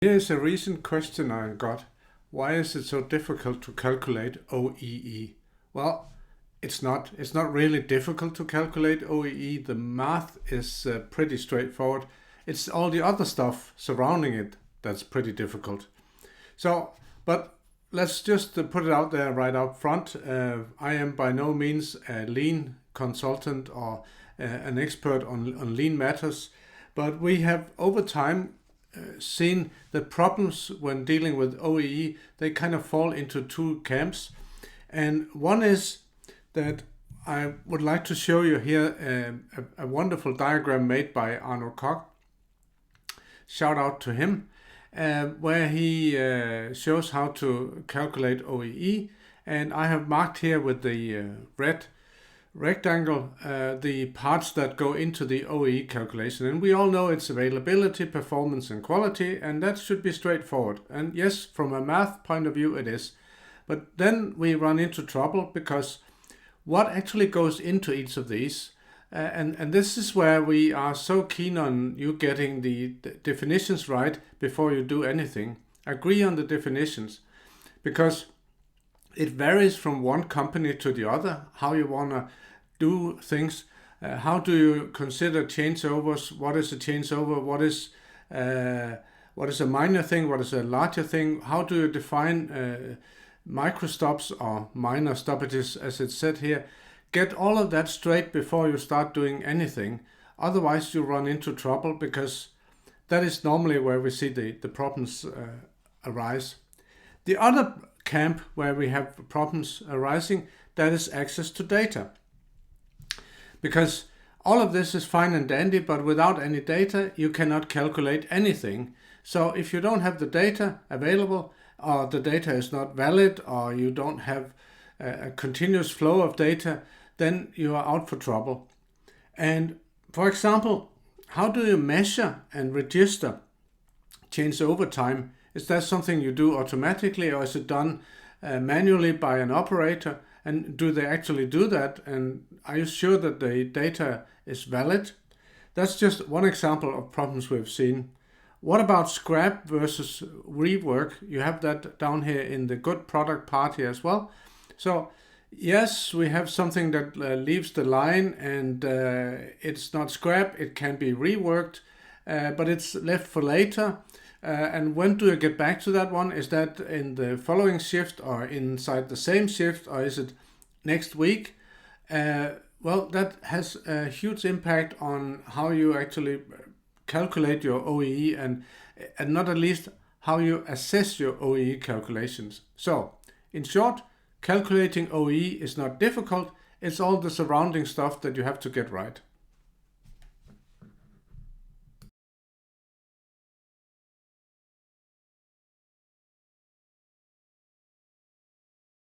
Here is a recent question I got. Why is it so difficult to calculate OEE? Well, it's not. It's not really difficult to calculate OEE. The math is pretty straightforward. It's all the other stuff surrounding it that's pretty difficult. But let's just put it out there right up front. I am by no means a lean consultant or an expert on lean matters, but we have over time seen that problems when dealing with OEE, they kind of fall into two camps. And one is that I would like to show you here a wonderful diagram made by Arno Koch. Shout out to him, where he shows how to calculate OEE. And I have marked here with the red rectangle the parts that go into the OEE calculation, and we all know it's availability, performance and quality, and that should be straightforward. And yes, from a math point of view it is, but then we run into trouble because what actually goes into each of these, and this is where we are so keen on you getting the definitions right before you do anything. Agree on the definitions, because it varies from one company to the other, how you want to do things. How do you consider changeovers? What is a changeover? What is a minor thing? What is a larger thing? How do you define micro stops or minor stoppages, as it's said here? Get all of that straight before you start doing anything. Otherwise you run into trouble, because that is normally where we see the problems arise. The other camp where we have problems arising, that is access to data. Because all of this is fine and dandy, but without any data you cannot calculate anything. So if you don't have the data available, or the data is not valid, or you don't have a continuous flow of data, then you are out for trouble. And for example, how do you measure and register changeover time? Is that something you do automatically, or is it done manually by an operator? And do they actually do that? And are you sure that the data is valid? That's just one example of problems we've seen. What about scrap versus rework? You have that down here in the good product part here as well. So yes, we have something that leaves the line, and it's not scrap, it can be reworked, but it's left for later. And when do you get back to that one? Is that in the following shift, or inside the same shift, or is it next week? Well, that has a huge impact on how you actually calculate your OEE, and not at least how you assess your OEE calculations. So, in short, calculating OEE is not difficult, it's all the surrounding stuff that you have to get right.